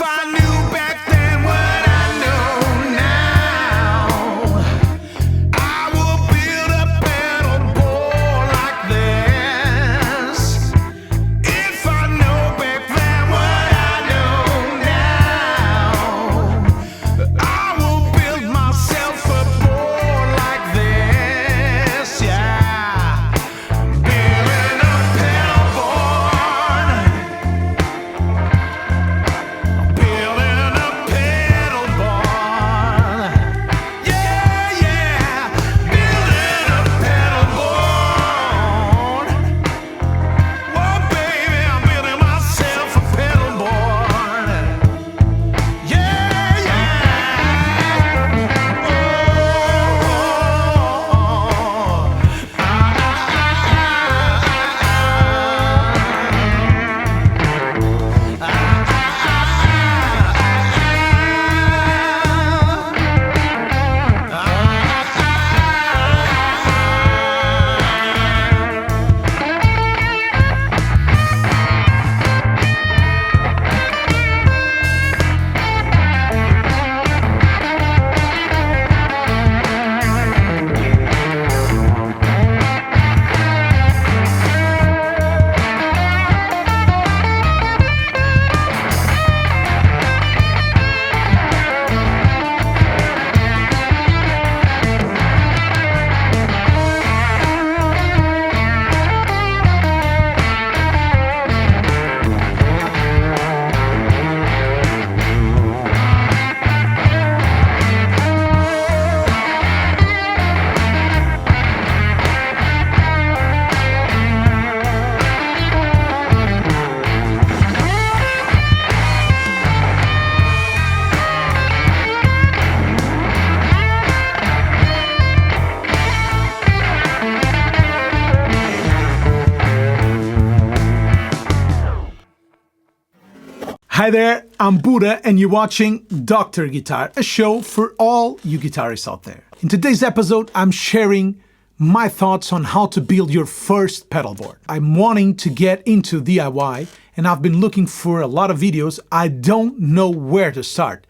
If I knew back then what I know now, I will build a pedal board like this. If I know back then what I know now, I will build myself a board like this. Yeah, building a pedal board, building a pedal board. Yeah, yeah, building a pedal board. Whoa, baby, I'm building myself a pedal board. Yeah, yeah. Hi there, I'm Budda and you're watching Dr. Guitar, a show for all you guitarists out there. In today's episode, I'm sharing my thoughts on how to build your first pedal board. I'm wanting to get into DIY and I've been looking for a lot of videos. I don't know where to start.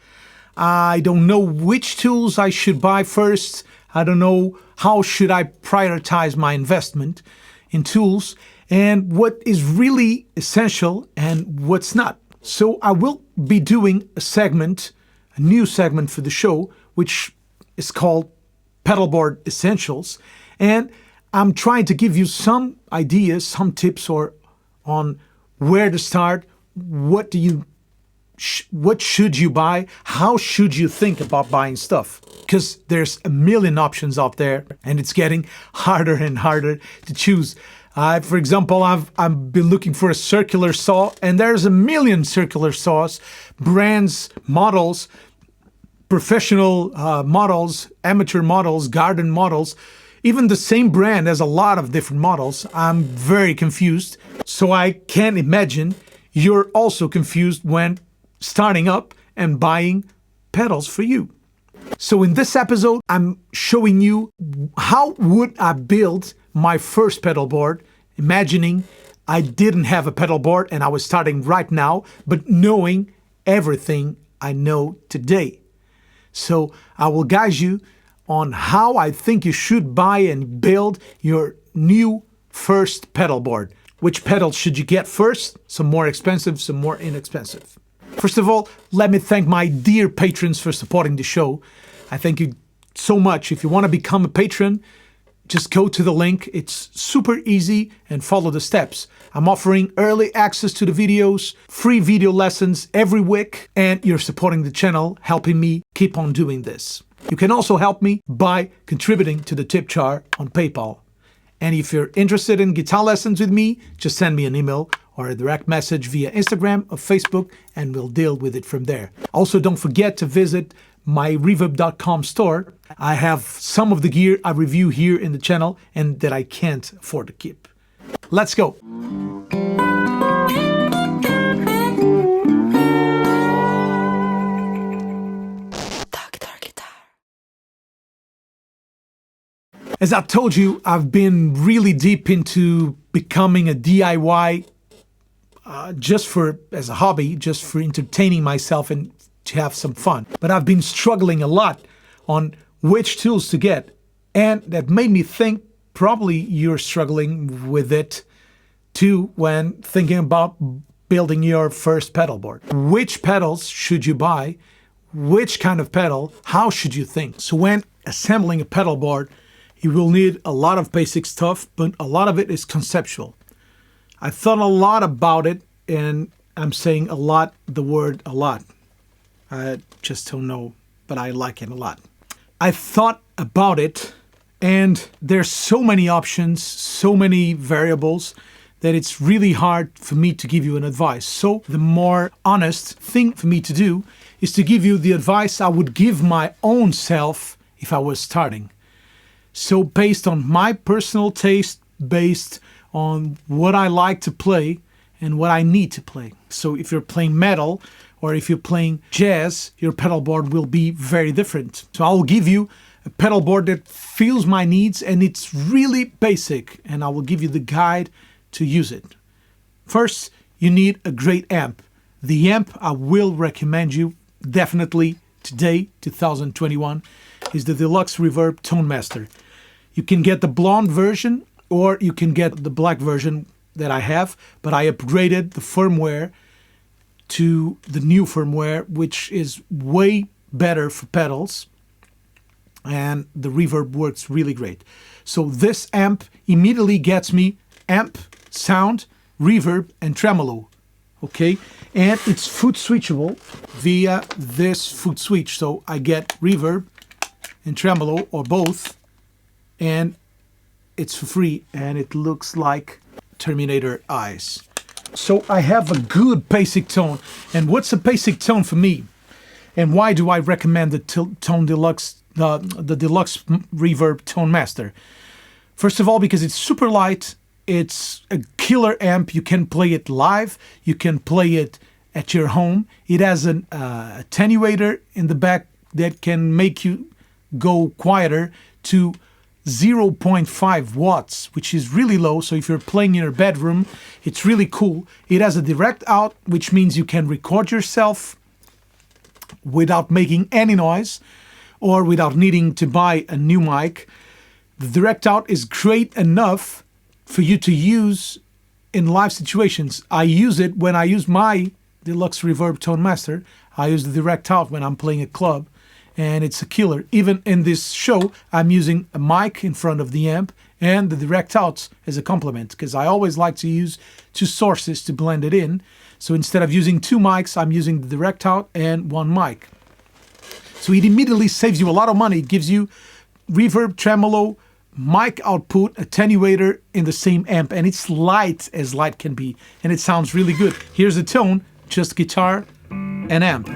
I don't know which tools I should buy first. I don't know how should I prioritize my investment in tools and what is really essential and what's not. So I will be doing a new segment for the show, which is called Pedalboard Essentials. And I'm trying to give you some ideas, some tips on where to start, what should you buy, how should you think about buying stuff? Because there's a million options out there and it's getting harder and harder to choose. For example, I've been looking for a circular saw and there's a million circular saws, brands, models, professional models, amateur models, garden models. Even the same brand has a lot of different models. I'm very confused. So I can imagine you're also confused when starting up and buying pedals for you. So in this episode, I'm showing you how would I build my first pedal board, imagining I didn't have a pedal board and I was starting right now, but knowing everything I know today. So I will guide you on how I think you should buy and build your new first pedal board. Which pedals should you get first? Some more expensive, some more inexpensive. First of all, let me thank my dear patrons for supporting the show. I thank you so much. If you want to become a patron, just go to the link. It's super easy and follow the steps. I'm offering early access to the videos, free video lessons every week, and you're supporting the channel, helping me keep on doing this. You can also help me by contributing to the tip jar on PayPal. And if you're interested in guitar lessons with me, just send me an email or a direct message via Instagram or Facebook and we'll deal with it from there. Also, don't forget to visit my reverb.com store. I have some of the gear I review here in the channel and that I can't afford to keep. Let's go. As I told you, I've been really deep into becoming a DIY just for as a hobby, just for entertaining myself and to have some fun. But I've been struggling a lot on which tools to get, and that made me think probably you're struggling with it too when thinking about building your first pedal board. Which pedals should you buy? Which kind of pedal? How should you think? So when assembling a pedal board, you will need a lot of basic stuff, but a lot of it is conceptual. I thought a lot about it, and I'm saying a lot, the word a lot. I just don't know, but I like it a lot. I thought about it, and there's so many options, so many variables, that it's really hard for me to give you an advice. So the more honest thing for me to do is to give you the advice I would give my own self if I was starting. So based on my personal taste, based on what I like to play and what I need to play. So if you're playing metal or if you're playing jazz, your pedal board will be very different. So I'll give you a pedal board that fills my needs, and it's really basic, and I will give you the guide to use it. First, you need a great amp. The amp I will recommend you definitely today, 2021, is the Deluxe Reverb Tone Master. You can get the blonde version or you can get the black version that I have, but I upgraded the firmware to the new firmware, which is way better for pedals, and the reverb works really great. So this amp immediately gets me amp, sound, reverb, and tremolo. Okay, and it's foot switchable via this foot switch. So I get reverb and tremolo or both, and it's for free, and it looks like Terminator eyes. So I have a good basic tone. And what's a basic tone for me? And why do I recommend the Tone Deluxe, the Deluxe Reverb Tone Master? First of all, because it's super light. It's a killer amp. You can play it live. You can play it at your home. It has an attenuator in the back that can make you go quieter to 0.5 watts, which is really low. So if you're playing in your bedroom, it's really cool. It has a direct out, which means you can record yourself without making any noise or without needing to buy a new mic. The direct out is great enough for you to use in live situations. I use it when I use my Deluxe Reverb Tone Master. I use the direct out when I'm playing a club, and it's a killer. Even in this show, I'm using a mic in front of the amp and the direct outs as a complement, because I always like to use two sources to blend it in. So instead of using two mics, I'm using the direct out and one mic. So it immediately saves you a lot of money. It gives you reverb, tremolo, mic output, attenuator in the same amp, and it's light as light can be, and it sounds really good. Here's the tone, just guitar and amp.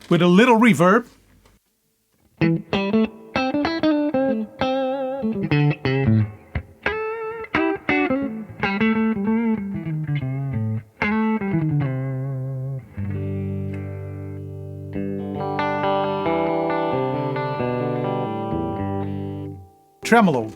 With a little reverb. Tremolo.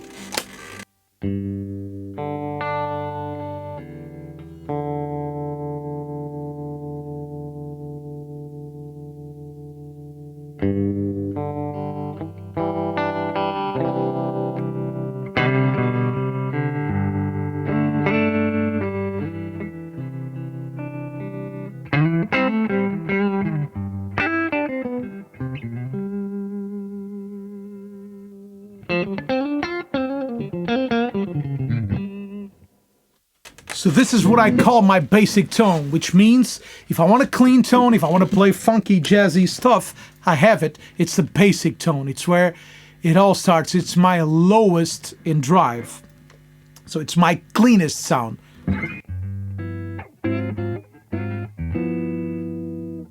So this is what I call my basic tone, which means if I want a clean tone, if I want to play funky, jazzy stuff, I have it. It's the basic tone. It's where it all starts. It's my lowest in drive. So it's my cleanest sound.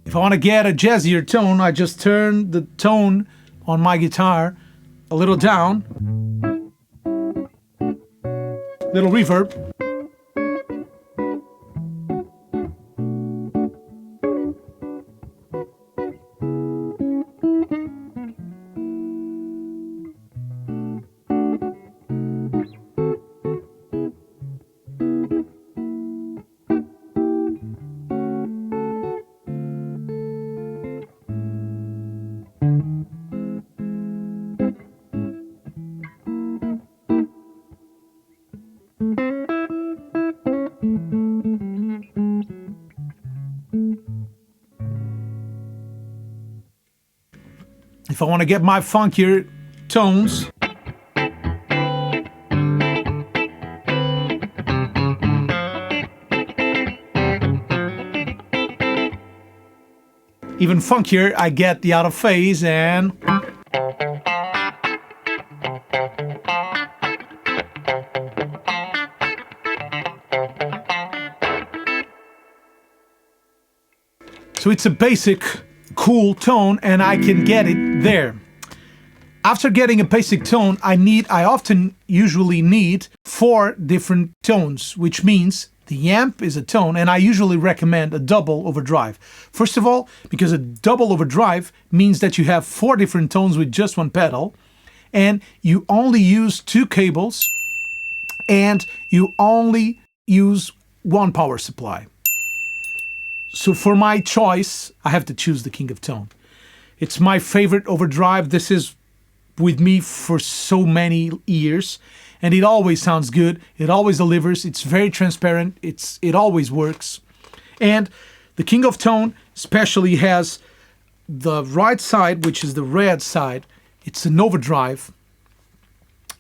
If I want to get a jazzier tone, I just turn the tone on my guitar a little down. Little reverb. If I want to get my funkier tones, even funkier, I get the out of phase and so it's a basic cool tone and I can get it there. After getting a basic tone, I usually need 4 different tones, which means the amp is a tone, and I usually recommend a double overdrive. First of all, because a double overdrive means that you have 4 different tones with just one pedal, and you only use 2 cables, and you only use 1 power supply. So for my choice, I have to choose the King of Tone. It's my favorite overdrive. This is with me for so many years, and it always sounds good. It always delivers. It's very transparent. It always works. And the King of Tone especially has the right side, which is the red side. It's an overdrive.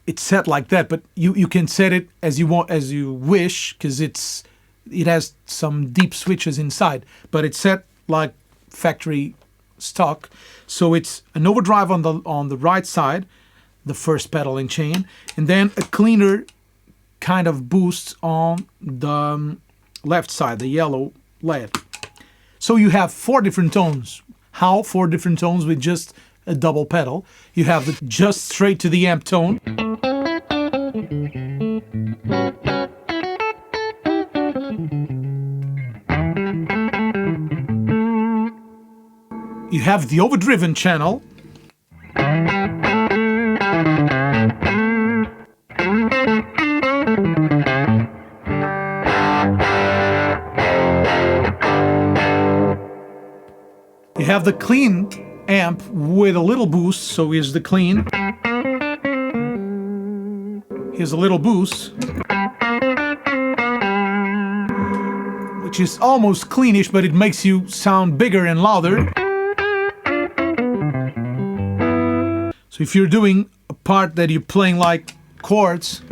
It's set like that, but you can set it as you want, as you wish, because it has some deep switches inside, but it's set like factory stock. So it's an overdrive on the right side, the first pedal and chain, and then a cleaner kind of boost on the left side, the yellow LED. So you have 4 different tones. How 4 different tones with just a double pedal? You have the just straight to the amp tone. You have the overdriven channel. You have the clean amp with a little boost, so here's the clean. Here's a little boost, which is almost cleanish, but it makes you sound bigger and louder. So if you're doing a part that you're playing like chords,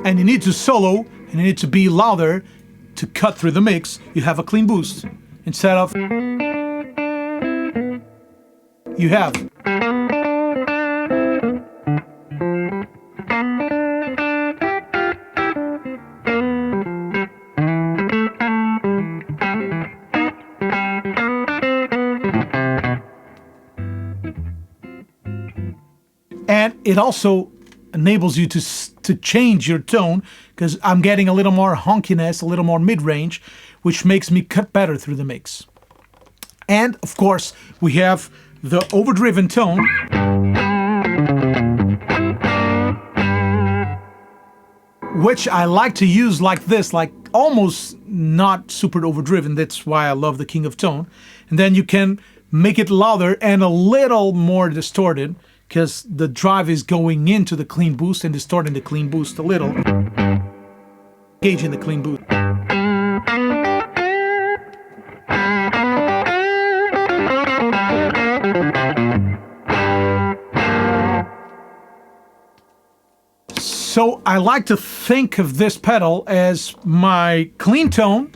and you need to solo, and you need to be louder to cut through the mix, you have a clean boost. Instead of, you have. And it also enables you to change your tone, because I'm getting a little more honkiness, a little more mid-range, which makes me cut better through the mix. And of course, we have the overdriven tone, which I like to use like this, like almost not super overdriven. That's why I love the King of Tone. And then you can make it louder and a little more distorted, because the drive is going into the clean boost and distorting the clean boost a little. Gauging the clean boost. So I like to think of this pedal as my clean tone.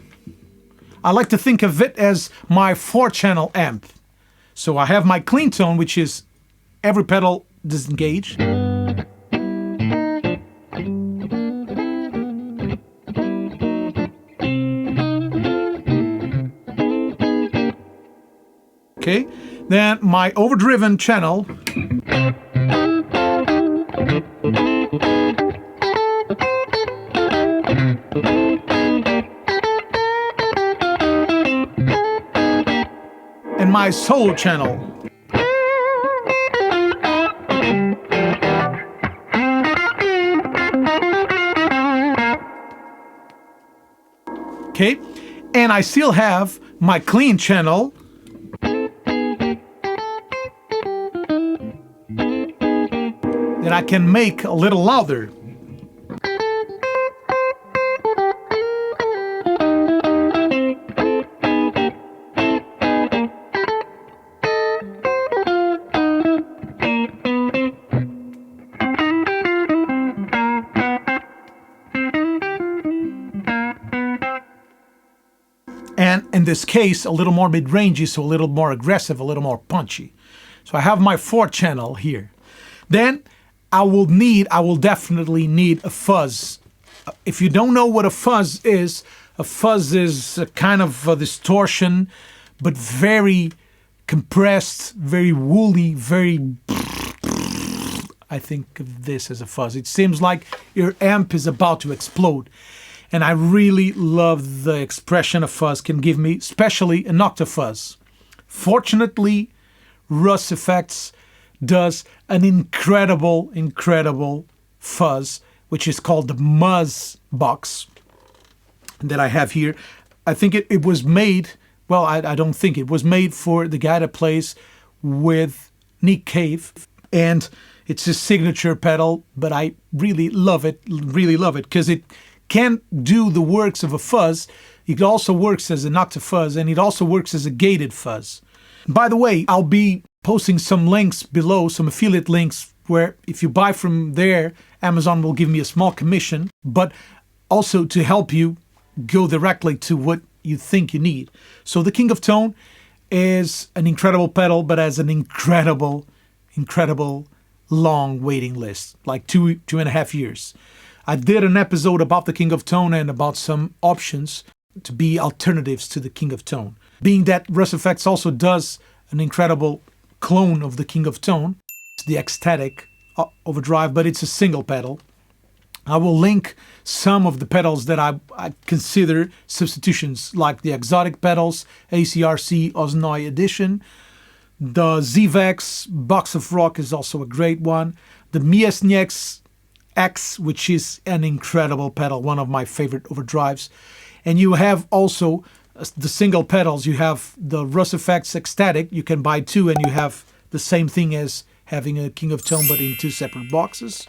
I like to think of it as my 4-channel amp. So I have my clean tone, which is every pedal disengaged. Okay, then my overdriven channel. my solo channel. Okay, and I still have my clean channel. That I can make a little louder. And in this case, a little more mid-rangey, so a little more aggressive, a little more punchy. So I have my fourth channel here. Then I will definitely need a fuzz. If you don't know what a fuzz is a kind of a distortion, but very compressed, very woolly, very... I think of this as a fuzz. It seems like your amp is about to explode. And I really love the expression a fuzz can give me, especially an octave fuzz. Fortunately, Russ Effects does an incredible fuzz, which is called the Muzz box that I have here. I think it was made, well, I don't think it was made for the guy that plays with Nick Cave, and it's his signature pedal, but I really love it, because it can do the works of a fuzz. It also works as an octave fuzz, and it also works as a gated fuzz. By the way, I'll be posting some links below, some affiliate links, where if you buy from there, Amazon will give me a small commission, but also to help you go directly to what you think you need. So the King of Tone is an incredible pedal, but has an incredible long waiting list, like 2.5 years. I did an episode about the King of Tone and about some options to be alternatives to the King of Tone. Being that Russ Effects also does an incredible clone of the King of Tone, it's the Ecstatic Overdrive, but it's a single pedal. I will link some of the pedals that I consider substitutions, like the Exotic pedals, ACRC Osnoy Edition. The ZVEX Box of Rock is also a great one. The Miesnieks X, which is an incredible pedal, one of my favorite overdrives. And you have also the single pedals. You have the Russ Effects Ecstatic. You can buy two, and you have the same thing as having a King of Tone, but in two separate boxes.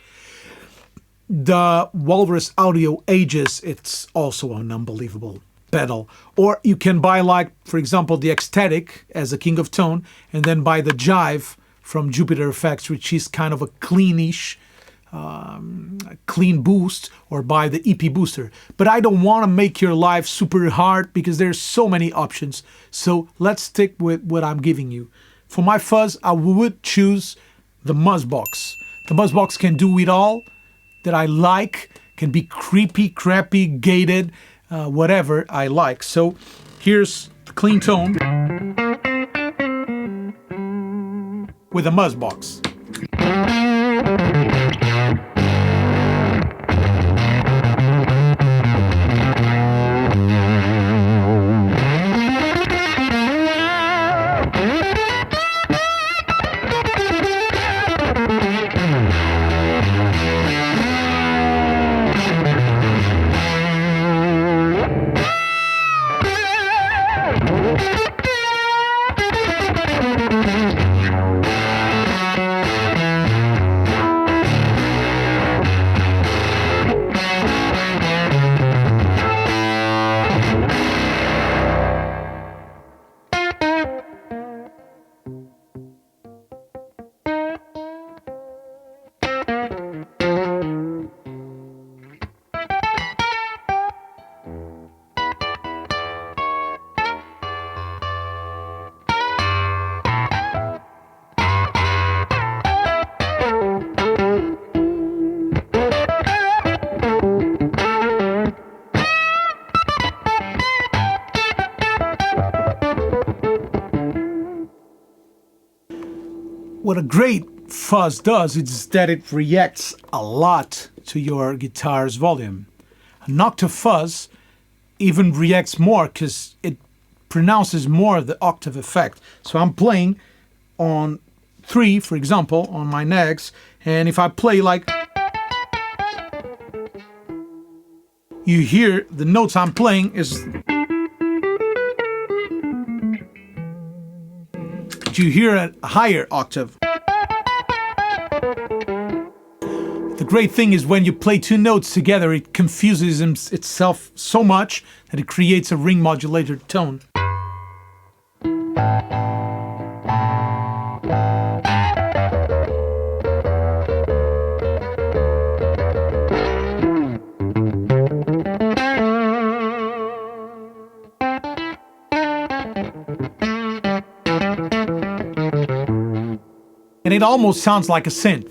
The Walrus Audio Aegis, it's also an unbelievable pedal. Or you can buy, like, for example, the Ecstatic as a King of Tone, and then buy the Jive from Jupiter Effects, which is kind of a cleanish, clean boost, or buy the EP Booster. But I don't want to make your life super hard because there's so many options. So let's stick with what I'm giving you. For my fuzz, I would choose the Muzz box. The Muzz box can do it all that I like, can be creepy, crappy, gated, whatever I like. So here's the clean tone with a Muzz box. What a great fuzz does is that it reacts a lot to your guitar's volume. An octave fuzz even reacts more because it pronounces more the octave effect. So I'm playing on 3, for example, on my negs, and if I play like, you hear the notes I'm playing is, you hear a higher octave. The great thing is when you play 2 notes together, it confuses itself so much that it creates a ring modulated tone. And it almost sounds like a synth.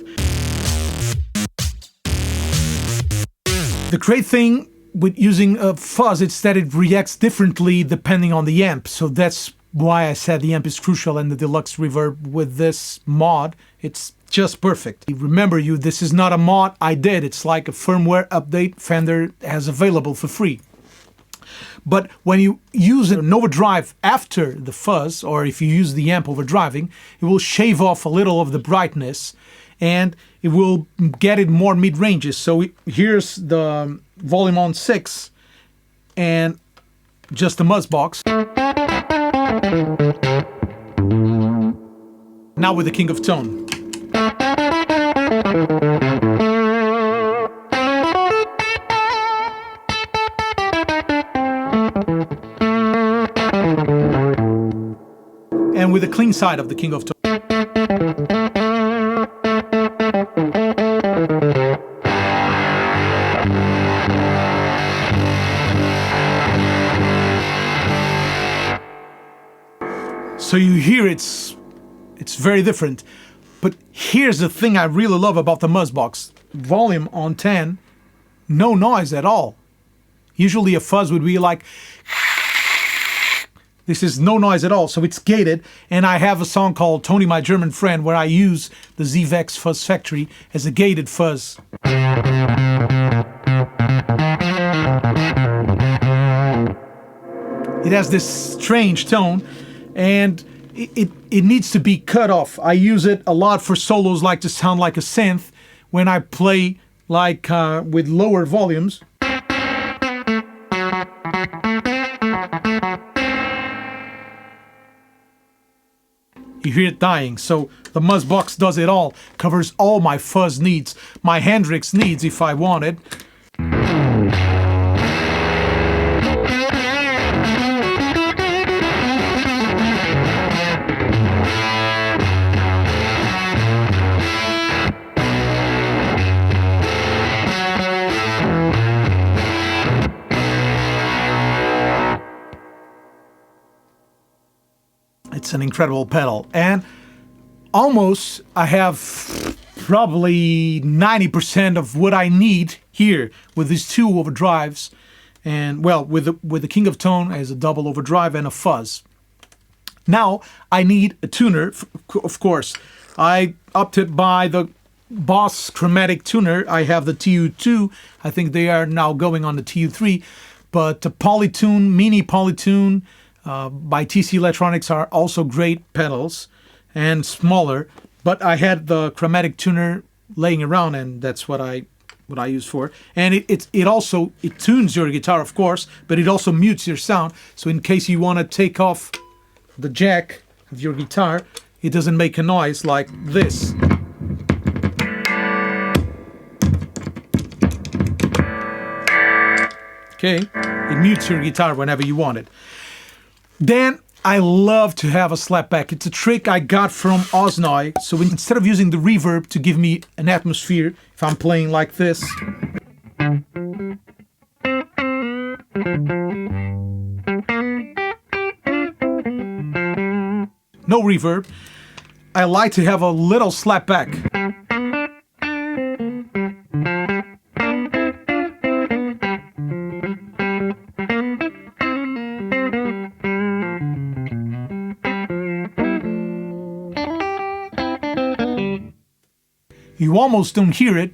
The great thing with using a fuzz is that it reacts differently depending on the amp. So that's why I said the amp is crucial, and the deluxe reverb with this mod, it's just perfect. Remember, this is not a mod I did. It's like a firmware update Fender has available for free. But when you use an overdrive after the fuzz, or if you use the amp overdriving, it will shave off a little of the brightness and it will get it more mid-ranges. So here's the volume on 6 and just the Muzz box. Now with the King of Tone. And with the clean side of the King of Tone. So you hear it's very different. But here's the thing I really love about the Muzz box. Volume on 10, no noise at all. Usually a fuzz would be like, this is no noise at all, so it's gated. And I have a song called Tony My German Friend where I use the ZVEX Fuzz Factory as a gated fuzz. It has this strange tone, and it needs to be cut off. I use it a lot for solos, like to sound like a synth when I play like with lower volumes. You hear it dying. So the Muzz box does it all, covers all my fuzz needs, my Hendrix needs if I wanted. It's an incredible pedal, and almost I have probably 90% of what I need here with these 2 overdrives, and well, with the King of Tone as a double overdrive and a fuzz. Now I need a tuner, of course. I opted by the Boss chromatic tuner. I have the TU2. I think they are now going on the TU3, but the Polytune, Mini Polytune by TC Electronics are also great pedals and smaller, but I had the chromatic tuner laying around, and that's what I use for. And it also tunes your guitar, of course, but it also mutes your sound. So in case you want to take off the jack of your guitar, it doesn't make a noise like this. Okay, it mutes your guitar whenever you want it. Then I love to have a slapback. It's a trick I got from Osnoy. So instead of using the reverb to give me an atmosphere, if I'm playing like this, no reverb, I like to have a little slapback. You almost don't hear it,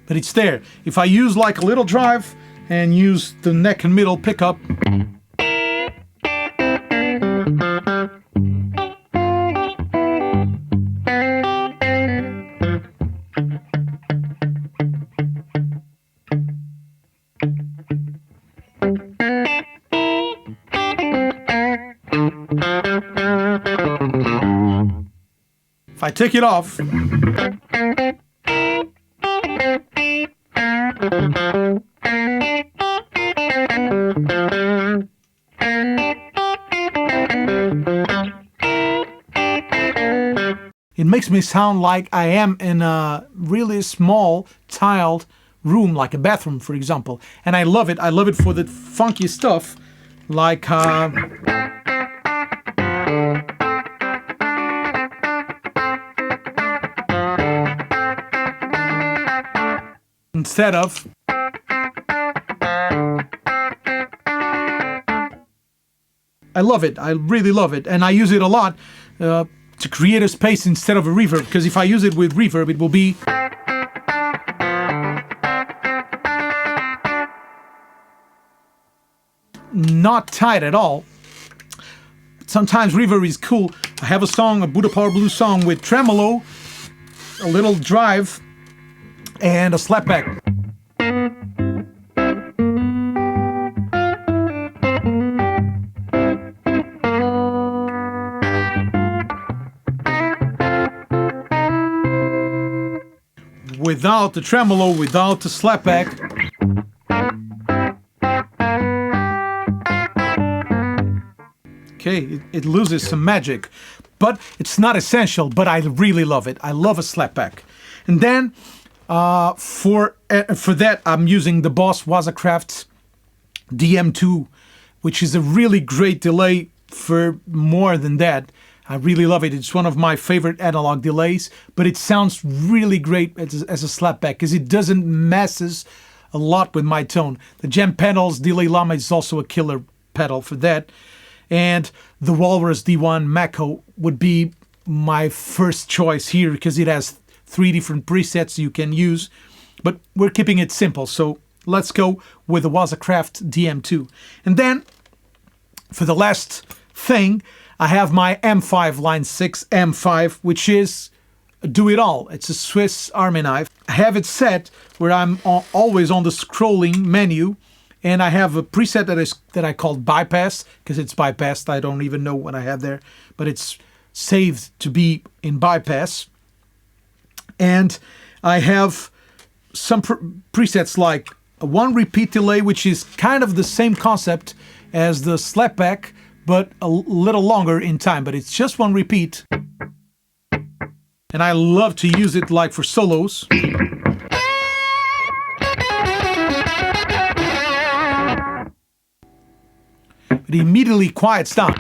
but it's there. If I use like a little drive and use the neck and middle pickup, take it off. It makes me sound like I am in a really small tiled room, like a bathroom, for example. And I love it. I love it for the funky stuff, like instead of I love it. I really love it. And I use it a lot to create a space instead of a reverb, because if I use it with reverb, it will be not tight at all. Sometimes reverb is cool. I have a song, a Budda Power Blues song with tremolo, a little drive, and a slapback. Without the tremolo, without the slapback. Okay, it loses some magic, but it's not essential, but I really love it. I love a slapback. And then for that, I'm using the Boss Wazacraft DM2, which is a really great delay for more than that. I really love it. It's one of my favorite analog delays, but it sounds really great as a slapback because it doesn't messes a lot with my tone. The Jam Pedals Delay Llama is also a killer pedal for that. And the Walrus D1 Mako would be my first choice here because it has 3 different presets you can use, but we're keeping it simple. So let's go with the Wazacraft DM2. And then for the last thing, I have my M5 Line 6 M5, which is a do-it-all. It's a Swiss Army knife. I have it set where I'm always on the scrolling menu, and I have a preset that I call bypass because it's bypassed. I don't even know what I have there, but it's saved to be in bypass. And I have some presets like a 1 repeat delay, which is kind of the same concept as the slapback, but a little longer in time, but it's just 1 repeat. And I love to use it like for solos. It immediately quiets down.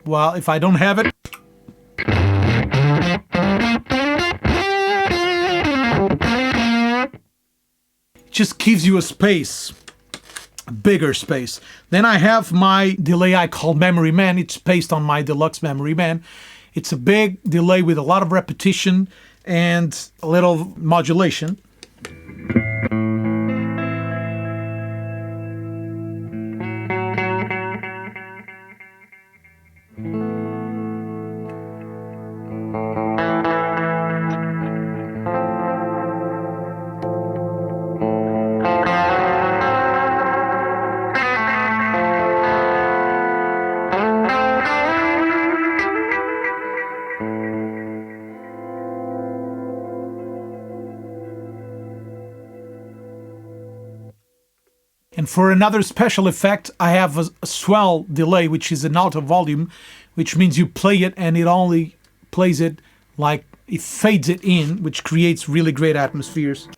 Well, if I don't have it, it just gives you a space, a bigger space. Then I have my delay I call Memory Man. It's based on my deluxe Memory Man. It's a big delay with a lot of repetition and a little modulation. And for another special effect, I have a swell delay, which is an auto volume, which means you play it and it only plays it like it fades it in, which creates really great atmospheres.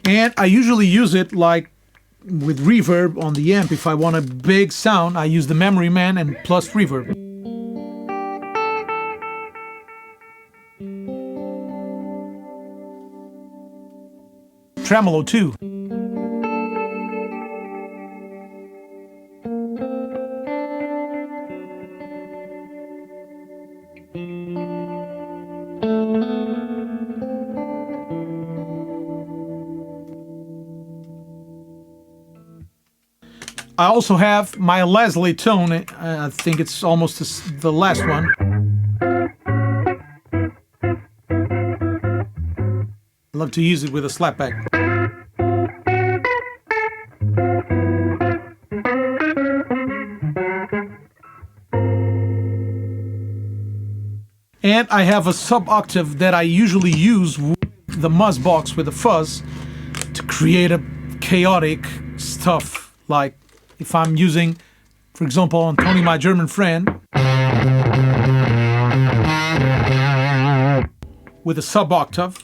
And I usually use it like with reverb on the amp. If I want a big sound, I use the Memory Man and plus reverb. Tremolo too. I also have my Leslei tone. I think it's almost the last one. I love to use it with a slapback. And I have a sub octave that I usually use with the Muzz box with a fuzz to create a chaotic stuff. Like if I'm using, for example, on Tony My German Friend with a sub octave.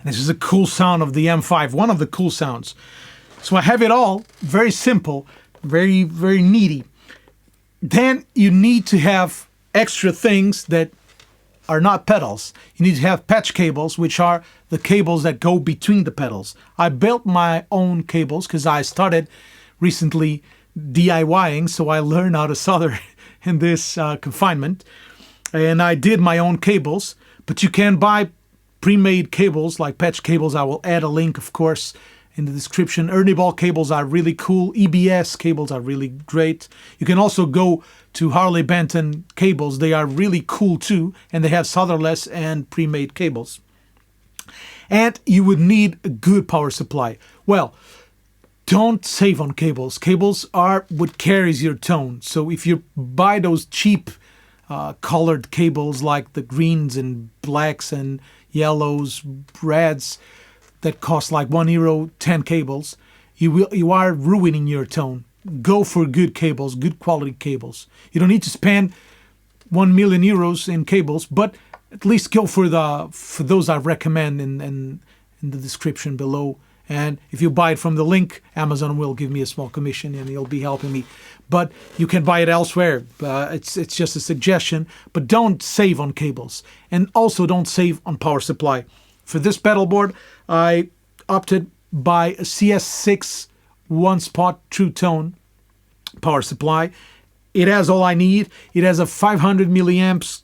This is a cool sound of the M5, one of the cool sounds. So I have it all, very simple, very, very needy. Then you need to have extra things that are not pedals. You need to have patch cables, which are the cables that go between the pedals. I built my own cables because I started recently DIYing, so I learned how to solder in this confinement. And I did my own cables, but you can buy pre-made cables like patch cables. I will add a link, of course, in the description. Ernie Ball cables are really cool. EBS cables are really great. You can also go to Harley Benton cables. They are really cool too, and they have solderless and pre-made cables. And you would need a good power supply. Well, don't save on cables. Cables are what carries your tone. So if you buy those cheap colored cables like the greens and blacks and yellows, reds, that cost like €1, 10 cables, you are ruining your tone. Go for good cables, good quality cables. You don't need to spend €1 million in cables, but at least go for those I recommend in the description below. And if you buy it from the link, Amazon will give me a small commission and you'll be helping me. But you can buy it elsewhere. It's just a suggestion. But don't save on cables. And also don't save on power supply. For this pedal board, I opted by a CS6 one-spot true tone power supply. It has all I need. It has a 500 milliamps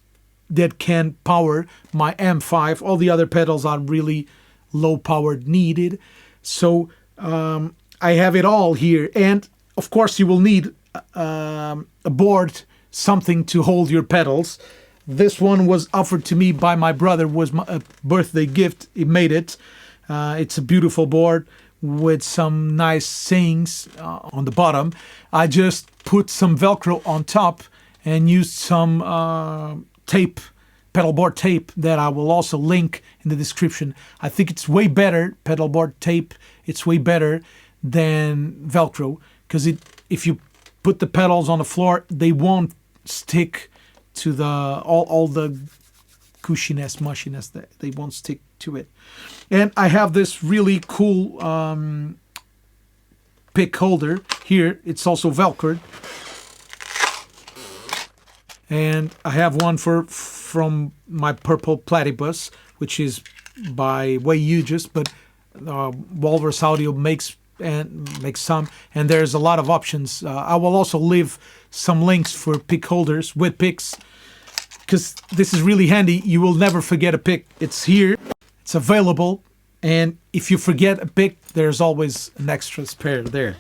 that can power my M5. All the other pedals are really low powered needed. So I have it all here. And of course you will need a board, something to hold your pedals. This one was offered to me by my brother, was my birthday gift. He made it. It's a beautiful board with some nice sayings on the bottom. I just put some Velcro on top and used some tape, pedalboard tape, that I will also link in the description. I think it's way better, pedalboard tape, it's way better than Velcro, because if you put the pedals on the floor, they won't stick to the all the cushiness, mushiness, that they won't stick to it. And I have this really cool pick holder here. It's also Velcroed. And I have one from my purple platypus, which is by Way Hughes, but Walrus Audio makes some, and there's a lot of options. I will also leave some links for pick holders with picks, because this is really handy. You will never forget a pick. It's here, it's available, and if you forget a pick, there's always an extra spare there.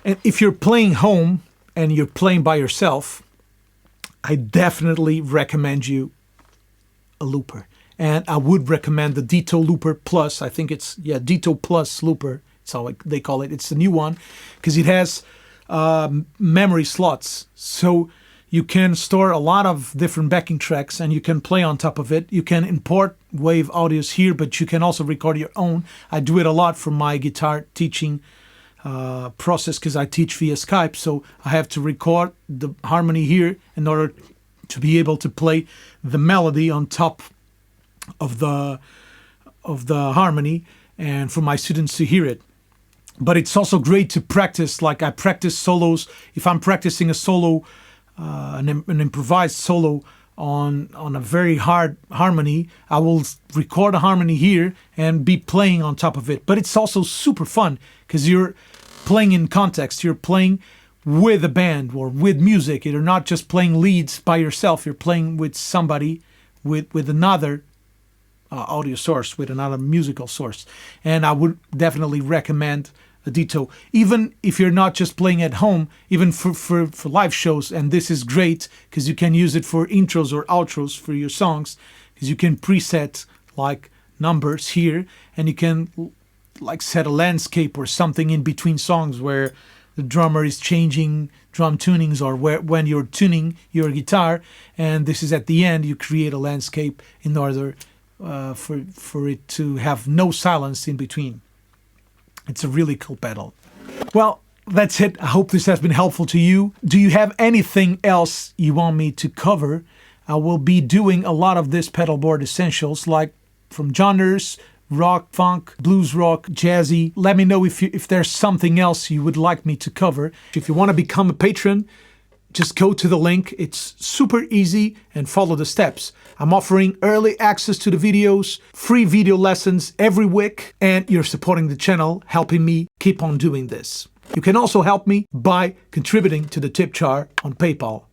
And if you're playing home and you're playing by yourself, I definitely recommend you a looper. And I would recommend the Ditto Looper Plus. I think it's, Ditto Plus Looper. That's how they call it. It's the new one because it has memory slots. So you can store a lot of different backing tracks and you can play on top of it. You can import wave audios here, but you can also record your own. I do it a lot for my guitar teaching process because I teach via Skype. So I have to record the harmony here in order to be able to play the melody on top of the harmony and for my students to hear it. But it's also great to practice. Like I practice solos. If I'm practicing a solo, an improvised solo on a very hard harmony, I will record a harmony here and be playing on top of it. But it's also super fun because you're playing in context. You're playing with a band or with music. You're not just playing leads by yourself. You're playing with somebody, with another audio source, with another musical source. And I would definitely recommend a Ditto, even if you're not just playing at home, even for live shows. And this is great because you can use it for intros or outros for your songs, because you can preset like numbers here and you can like set a landscape or something in between songs where the drummer is changing drum tunings, or when you're tuning your guitar and this is at the end, you create a landscape in order for it to have no silence in between. It's a really cool pedal. Well, that's it. I hope this has been helpful to you. Do you have anything else you want me to cover? I will be doing a lot of this pedalboard essentials, like from genres, rock, funk, blues rock, jazzy. Let me know if there's something else you would like me to cover. If you want to become a patron, just go to the link. It's super easy and follow the steps. I'm offering early access to the videos, free video lessons every week, and you're supporting the channel, helping me keep on doing this. You can also help me by contributing to the tip jar on PayPal.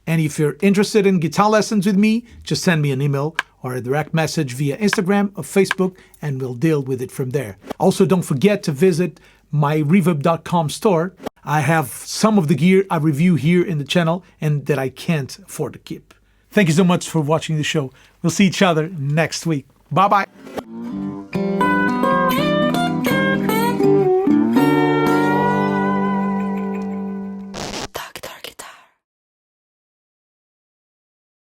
And if you're interested in guitar lessons with me, just send me an email or a direct message via Instagram or Facebook, and we'll deal with it from there. Also, don't forget to visit my reverb.com store. I have some of the gear I review here in the channel and that I can't afford to keep. Thank you so much for watching the show. We'll see each other next week. Bye-bye.